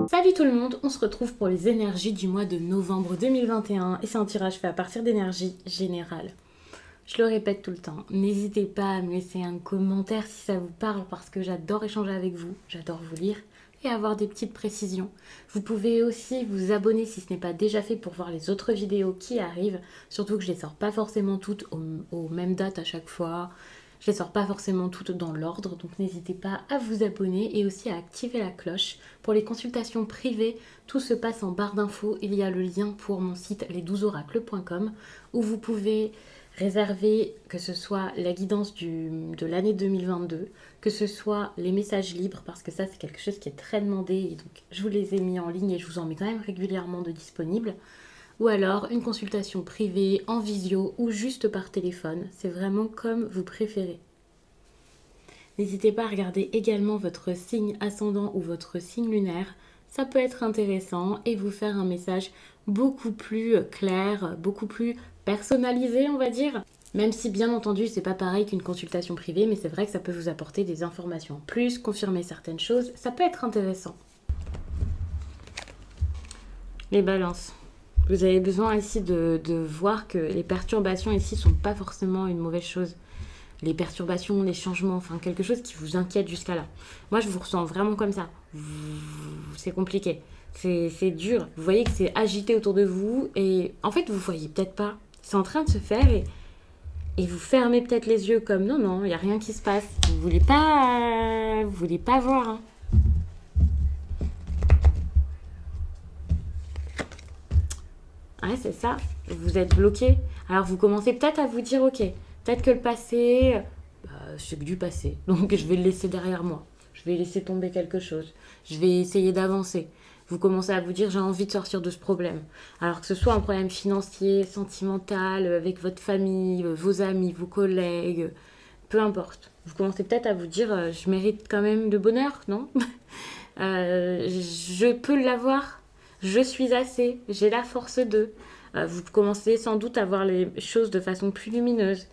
Salut tout le monde, on se retrouve pour les énergies du mois de novembre 2021 et c'est un tirage fait à partir d'énergie générale. Je le répète tout le temps, n'hésitez pas à me laisser un commentaire si ça vous parle parce que j'adore échanger avec vous, j'adore vous lire et avoir des petites précisions. Vous pouvez aussi vous abonner si ce n'est pas déjà fait pour voir les autres vidéos qui arrivent, surtout que je les sors pas forcément toutes aux mêmes dates à chaque fois. Je les sors pas forcément toutes dans l'ordre, donc n'hésitez pas à vous abonner et aussi à activer la cloche. Pour les consultations privées, tout se passe en barre d'infos. Il y a le lien pour mon site les12oracles.com où vous pouvez réserver que ce soit la guidance de l'année 2022, que ce soit les messages libres, parce que ça c'est quelque chose qui est très demandé et donc je vous les ai mis en ligne et je vous en mets quand même régulièrement de disponibles. Ou alors une consultation privée, en visio ou juste par téléphone. C'est vraiment comme vous préférez. N'hésitez pas à regarder également votre signe ascendant ou votre signe lunaire. Ça peut être intéressant et vous faire un message beaucoup plus clair, beaucoup plus personnalisé, on va dire. Même si bien entendu c'est pas pareil qu'une consultation privée, mais c'est vrai que ça peut vous apporter des informations en plus, confirmer certaines choses, ça peut être intéressant. Les balances. Vous avez besoin ici de voir que les perturbations ici sont pas forcément une mauvaise chose. Les perturbations, les changements, enfin quelque chose qui vous inquiète jusqu'à là. Moi, je vous ressens vraiment comme ça. C'est compliqué. C'est dur. Vous voyez que c'est agité autour de vous et en fait, vous voyez peut-être pas. C'est en train de se faire et vous fermez peut-être les yeux comme non, il n'y a rien qui se passe. Vous voulez pas voir, hein. Ouais, c'est ça. Vous êtes bloqué. Alors, vous commencez peut-être à vous dire, ok, peut-être que le passé, c'est que du passé. Donc, je vais le laisser derrière moi. Je vais laisser tomber quelque chose. Je vais essayer d'avancer. Vous commencez à vous dire, j'ai envie de sortir de ce problème. Alors que ce soit un problème financier, sentimental, avec votre famille, vos amis, vos collègues, peu importe. Vous commencez peut-être à vous dire, je mérite quand même de bonheur, non? Je peux l'avoir. Je suis assez, j'ai la force de. Vous commencez sans doute à voir les choses de façon plus lumineuse.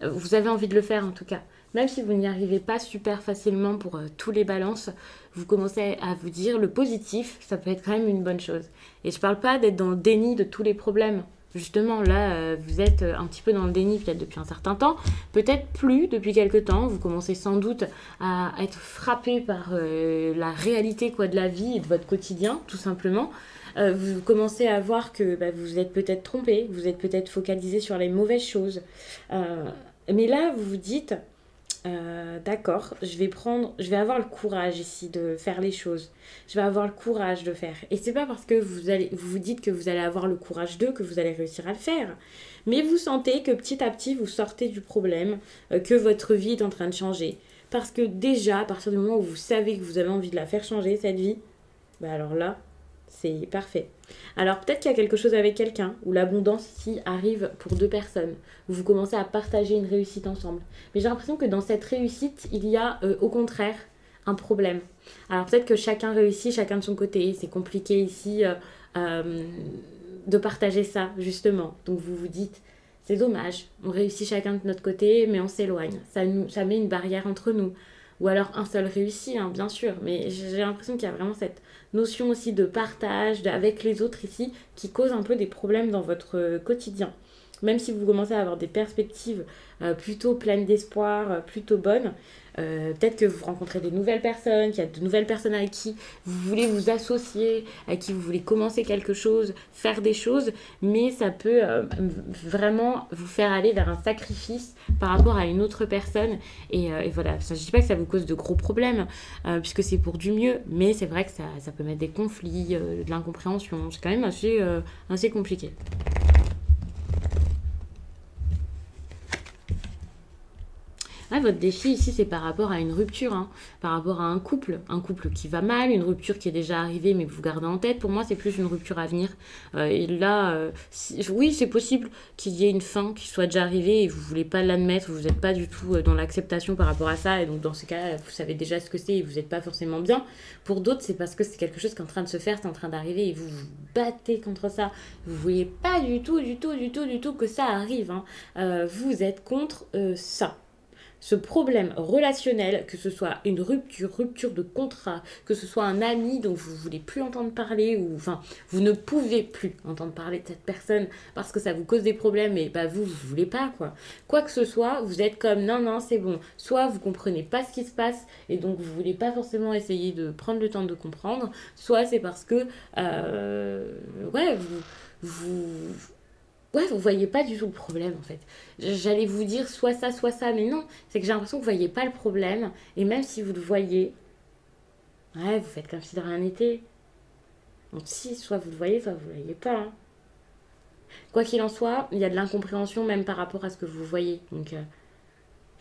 Vous avez envie de le faire en tout cas. Même si vous n'y arrivez pas super facilement pour tous les balances, vous commencez à vous dire le positif, ça peut être quand même une bonne chose. Et je parle pas d'être dans le déni de tous les problèmes. Justement, là, vous êtes un petit peu dans le déni peut-être depuis un certain temps, peut-être plus depuis quelque temps. Vous commencez sans doute à être frappé par la réalité de la vie et de votre quotidien, tout simplement. Vous commencez à voir que vous êtes peut-être trompé, vous êtes peut-être focalisé sur les mauvaises choses. Mais là, vous vous dites, d'accord, je vais avoir le courage ici de faire les choses. Je vais avoir le courage de faire. Et c'est pas parce que vous vous dites que vous allez avoir le courage d'eux que vous allez réussir à le faire. Mais vous sentez que petit à petit, vous sortez du problème, que votre vie est en train de changer. Parce que déjà, à partir du moment où vous savez que vous avez envie de la faire changer, cette vie, alors là, c'est parfait. Alors peut-être qu'il y a quelque chose avec quelqu'un, où l'abondance ici arrive pour deux personnes, où vous commencez à partager une réussite ensemble. Mais j'ai l'impression que dans cette réussite, il y a au contraire un problème. Alors peut-être que chacun réussit, chacun de son côté. C'est compliqué ici de partager ça, justement. Donc vous vous dites, c'est dommage, on réussit chacun de notre côté, mais on s'éloigne. Ça met une barrière entre nous. Ou alors un seul réussi, hein, bien sûr. Mais j'ai l'impression qu'il y a vraiment cette notion aussi de partage avec les autres ici qui cause un peu des problèmes dans votre quotidien. Même si vous commencez à avoir des perspectives plutôt pleines d'espoir, plutôt bonnes, peut-être que vous rencontrez des nouvelles personnes, qu'il y a de nouvelles personnes avec qui vous voulez vous associer, avec qui vous voulez commencer quelque chose, faire des choses, mais ça peut vraiment vous faire aller vers un sacrifice par rapport à une autre personne. Et voilà, je ne dis pas que ça vous cause de gros problèmes, puisque c'est pour du mieux, mais c'est vrai que ça peut mettre des conflits, de l'incompréhension. C'est quand même assez compliqué. Ouais, votre défi ici, c'est par rapport à une rupture, hein, par rapport à un couple qui va mal, une rupture qui est déjà arrivée mais que vous gardez en tête. Pour moi, c'est plus une rupture à venir. Et là, oui, c'est possible qu'il y ait une fin qui soit déjà arrivée et vous voulez pas l'admettre, vous n'êtes pas du tout dans l'acceptation par rapport à ça. Et donc, dans ce cas, vous savez déjà ce que c'est et vous n'êtes pas forcément bien. Pour d'autres, c'est parce que c'est quelque chose qui est en train de se faire, c'est en train d'arriver et vous vous battez contre ça. Vous voulez pas du tout que ça arrive, hein. Vous êtes contre ça. ce problème relationnel, que ce soit une rupture de contrat, que ce soit un ami dont vous ne voulez plus entendre parler, ou enfin, vous ne pouvez plus entendre parler de cette personne parce que ça vous cause des problèmes et bah vous voulez pas, quoi. Quoi que ce soit, vous êtes comme non, non, c'est bon. Soit vous comprenez pas ce qui se passe et donc vous voulez pas forcément essayer de prendre le temps de comprendre, soit c'est parce que, ouais, vous, ouais, vous voyez pas du tout le problème en fait. J'allais vous dire soit ça, mais non, c'est que j'ai l'impression que vous voyez pas le problème, et même si vous le voyez, ouais, vous faites comme si de rien n'était. Donc si, soit vous le voyez, soit vous le voyez pas, hein. Quoi qu'il en soit, il y a de l'incompréhension même par rapport à ce que vous voyez, donc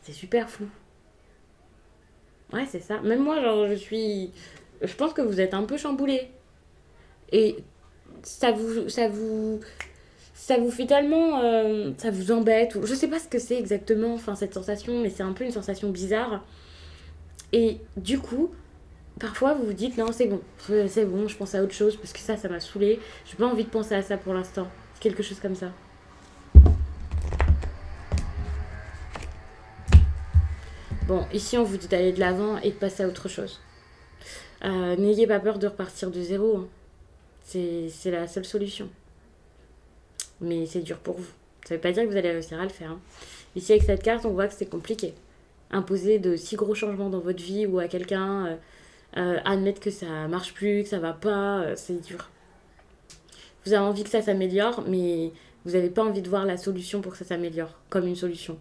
c'est super flou. Ouais, c'est ça. Même moi, genre, je pense que vous êtes un peu chamboulé. Et ça vous, ça vous, ça vous fait tellement, ça vous embête, ou je sais pas ce que c'est exactement, enfin cette sensation, mais c'est un peu une sensation bizarre. Et du coup, parfois vous vous dites non c'est bon, c'est bon, je pense à autre chose parce que ça m'a saoulé, j'ai pas envie de penser à ça pour l'instant, quelque chose comme ça. Bon, ici on vous dit d'aller de l'avant et de passer à autre chose. N'ayez pas peur de repartir de zéro, hein. C'est la seule solution. Mais c'est dur pour vous. Ça veut pas dire que vous allez réussir à le faire, hein. Ici avec cette carte, on voit que c'est compliqué. Imposer de si gros changements dans votre vie ou à quelqu'un, admettre que ça marche plus, que ça va pas, c'est dur. Vous avez envie que ça s'améliore, mais vous n'avez pas envie de voir la solution pour que ça s'améliore, comme une solution.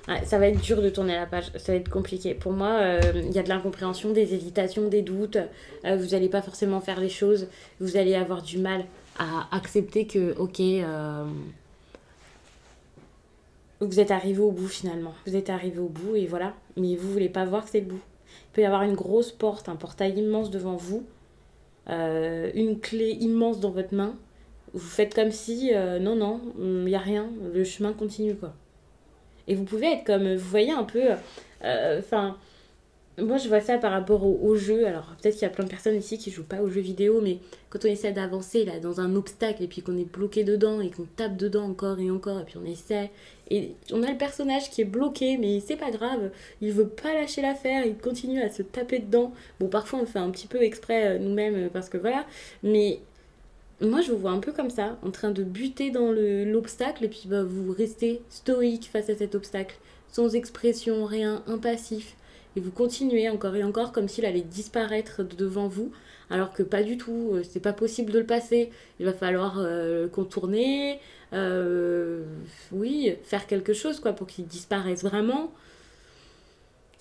Ouais, ça va être dur de tourner la page, ça va être compliqué. Pour moi, il y a de l'incompréhension, des hésitations, des doutes. Vous n'allez pas forcément faire les choses. Vous allez avoir du mal à accepter que, ok, vous êtes arrivé au bout finalement. Vous êtes arrivé au bout et voilà. Mais vous voulez pas voir que c'est le bout. Il peut y avoir une grosse porte, un portail immense devant vous, une clé immense dans votre main. Vous faites comme si, non, non, il n'y a rien, le chemin continue quoi. Et vous pouvez être comme, vous voyez un peu, enfin, moi je vois ça par rapport au jeu. Alors peut-être qu'il y a plein de personnes ici qui jouent pas aux jeux vidéo, mais quand on essaie d'avancer là dans un obstacle et puis qu'on est bloqué dedans et qu'on tape dedans encore et puis on essaie. Et on a le personnage qui est bloqué, mais c'est pas grave, il veut pas lâcher l'affaire, il continue à se taper dedans. Bon, parfois on le fait un petit peu exprès nous-mêmes parce que voilà, mais moi, je vous vois un peu comme ça, en train de buter dans l'obstacle, et puis bah, vous restez stoïque face à cet obstacle, sans expression, rien, impassif. Et vous continuez encore et encore comme s'il allait disparaître devant vous, alors que pas du tout, c'est pas possible de le passer. Il va falloir contourner, oui, faire quelque chose quoi pour qu'il disparaisse vraiment.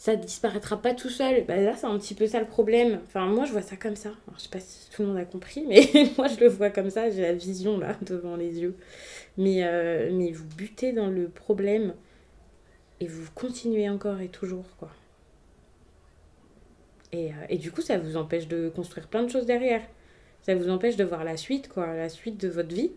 Ça disparaîtra pas tout seul. Bah là, c'est un petit peu ça le problème. Enfin, moi, je vois ça comme ça. Alors, je sais pas si tout le monde a compris, mais moi, je le vois comme ça. J'ai la vision là devant les yeux. Mais vous butez dans le problème et vous continuez encore et toujours, quoi. Et du coup, ça vous empêche de construire plein de choses derrière. Ça vous empêche de voir la suite, quoi. La suite de votre vie.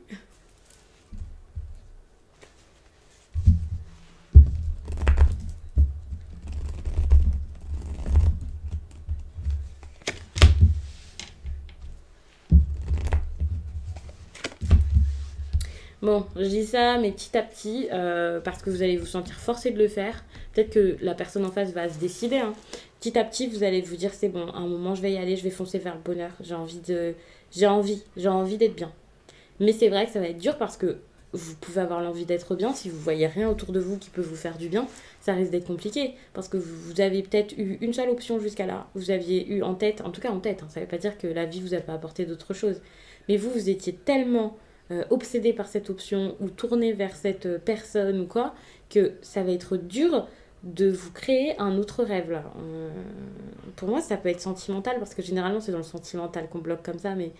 Bon, je dis ça, mais petit à petit, parce que vous allez vous sentir forcé de le faire. Peut-être que la personne en face va se décider, hein. Petit à petit, vous allez vous dire, c'est bon, à un moment, je vais y aller, je vais foncer vers le bonheur. J'ai envie d'être bien. Mais c'est vrai que ça va être dur parce que vous pouvez avoir l'envie d'être bien. Si vous voyez rien autour de vous qui peut vous faire du bien, ça risque d'être compliqué. Parce que vous avez peut-être eu une seule option jusqu'à là. Vous aviez eu en tête, en tout cas en tête, hein, ça ne veut pas dire que la vie vous a pas apporté d'autres choses. Mais vous étiez tellement obsédé par cette option ou tourné vers cette personne ou quoi, que ça va être dur de vous créer un autre rêve là. Pour moi, ça peut être sentimental parce que généralement c'est dans le sentimental qu'on bloque comme ça, mais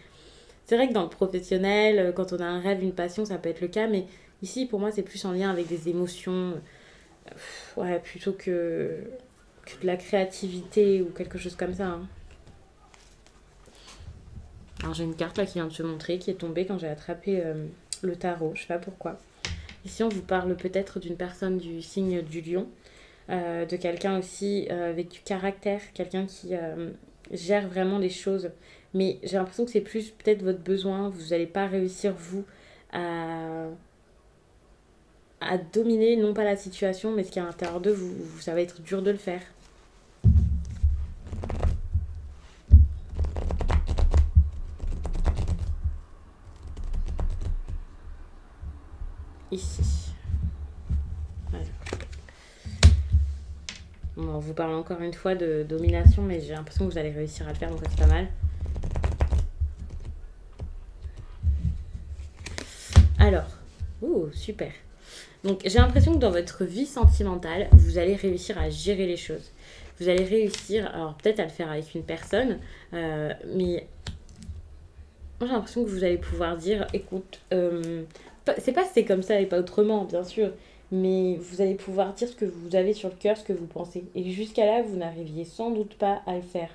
c'est vrai que dans le professionnel, quand on a un rêve, une passion, ça peut être le cas, mais ici pour moi c'est plus en lien avec des émotions, ouais, plutôt que de la créativité ou quelque chose comme ça, hein. Alors j'ai une carte là qui vient de se montrer, qui est tombée quand j'ai attrapé le tarot, je sais pas pourquoi. Ici on vous parle peut-être d'une personne du signe du lion, de quelqu'un aussi avec du caractère, quelqu'un gère vraiment les choses. Mais j'ai l'impression que c'est plus peut-être votre besoin. Vous n'allez pas réussir, vous, à, à dominer, non pas la situation, mais ce qui est à l'intérieur de vous. Ça va être dur de le faire. Ici. Voilà. Bon, on vous parle encore une fois de domination, mais j'ai l'impression que vous allez réussir à le faire, donc ça c'est pas mal. Alors, super. Donc j'ai l'impression que dans votre vie sentimentale, vous allez réussir à gérer les choses. Vous allez réussir, alors peut-être à le faire avec une personne, mais moi j'ai l'impression que vous allez pouvoir dire, écoute, c'est pas c'est comme ça et pas autrement, bien sûr, mais vous allez pouvoir dire ce que vous avez sur le cœur, ce que vous pensez. Et jusqu'à là, vous n'arriviez sans doute pas à le faire.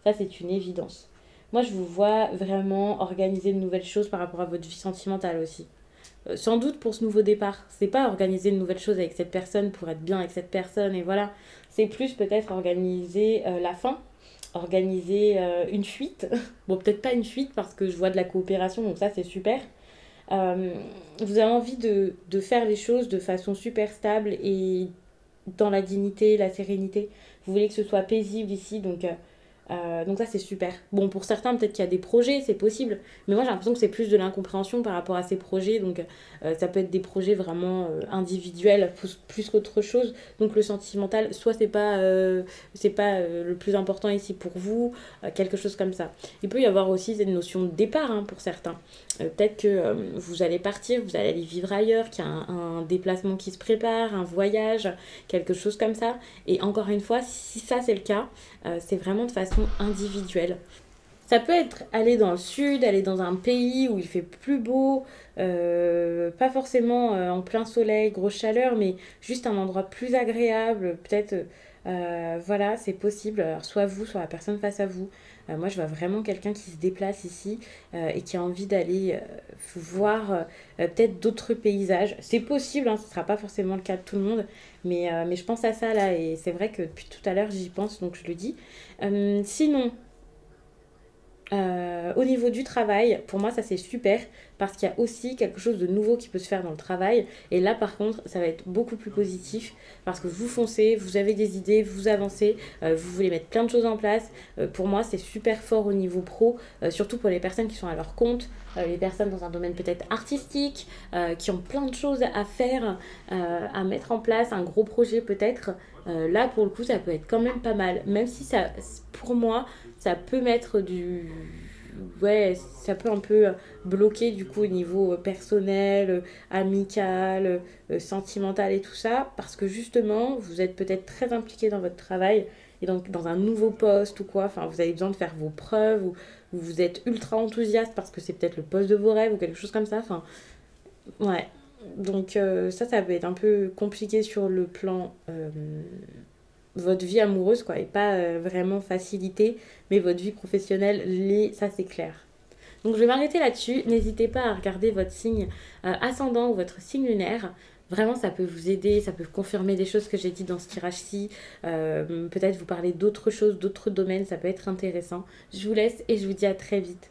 Ça, c'est une évidence. Moi, je vous vois vraiment organiser de nouvelles choses par rapport à votre vie sentimentale aussi. Sans doute pour ce nouveau départ. C'est pas organiser une nouvelle chose avec cette personne pour être bien avec cette personne et voilà. C'est plus peut-être organiser la fin, organiser une fuite. Bon, peut-être pas une fuite parce que je vois de la coopération, donc ça c'est super. Euh, Vous avez envie de faire les choses de façon super stable et dans la dignité, la sérénité. Vous voulez que ce soit paisible ici, donc ça c'est super. Bon, pour certains peut-être qu'il y a des projets, c'est possible, mais moi j'ai l'impression que c'est plus de l'incompréhension par rapport à ces projets, donc ça peut être des projets vraiment individuels plus qu'autre chose. Donc le sentimental, soit c'est pas le plus important ici pour vous, quelque chose comme ça. Il peut y avoir aussi cette notion de départ hein, pour certains. Peut-être que vous allez partir, vous allez aller vivre ailleurs, qu'il y a un déplacement qui se prépare, un voyage, quelque chose comme ça. Et encore une fois, si ça c'est le cas, c'est vraiment de façon individuelle. Ça peut être aller dans le sud, aller dans un pays où il fait plus beau, pas forcément en plein soleil, grosse chaleur, mais juste un endroit plus agréable, peut-être, voilà, c'est possible. Alors, soit vous, soit la personne face à vous. Moi, je vois vraiment quelqu'un qui se déplace ici et qui a envie d'aller voir peut-être d'autres paysages. C'est possible, hein, ce ne sera pas forcément le cas de tout le monde, mais je pense à ça là et c'est vrai que depuis tout à l'heure, j'y pense, donc je le dis. Sinon, au niveau du travail, pour moi ça c'est super parce qu'il y a aussi quelque chose de nouveau qui peut se faire dans le travail et là par contre ça va être beaucoup plus positif parce que vous foncez, vous avez des idées, vous avancez, vous voulez mettre plein de choses en place. Pour moi c'est super fort au niveau pro, surtout pour les personnes qui sont à leur compte, les personnes dans un domaine peut-être artistique, qui ont plein de choses à faire, à mettre en place, un gros projet peut-être. Là pour le coup ça peut être quand même pas mal, même si ça pour moi ça peut mettre du... Ouais, ça peut un peu bloquer du coup au niveau personnel, amical, sentimental et tout ça, parce que justement, vous êtes peut-être très impliqué dans votre travail et donc dans un nouveau poste ou quoi, enfin vous avez besoin de faire vos preuves ou vous êtes ultra enthousiaste parce que c'est peut-être le poste de vos rêves ou quelque chose comme ça, enfin ouais. Donc ça peut être un peu compliqué sur le plan votre vie amoureuse, quoi, et pas vraiment facilité, mais votre vie professionnelle, ça c'est clair. Donc je vais m'arrêter là-dessus. N'hésitez pas à regarder votre signe ascendant ou votre signe lunaire. Vraiment, ça peut vous aider, ça peut confirmer des choses que j'ai dit dans ce tirage-ci. Peut-être vous parler d'autres choses, d'autres domaines, ça peut être intéressant. Je vous laisse et je vous dis à très vite.